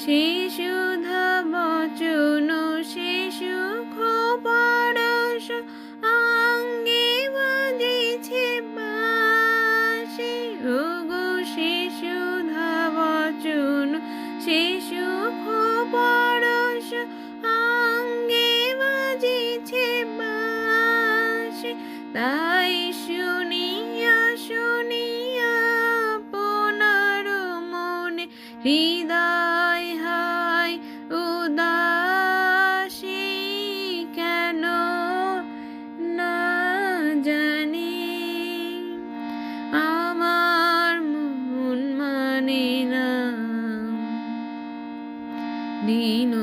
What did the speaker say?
সে সুধা বচন সে সুখ পরশ অঙ্গে বাজিছে বাঁশি। ওগো সে সুধা বচন সে সুখ পরশ অঙ্গে বাজিছে বাঁশি। তাই শুনিয়া শুনিয়া আপনার মনে হৃদয় হয় উদাসী কেন না জানি। আমার মন মানে না দিন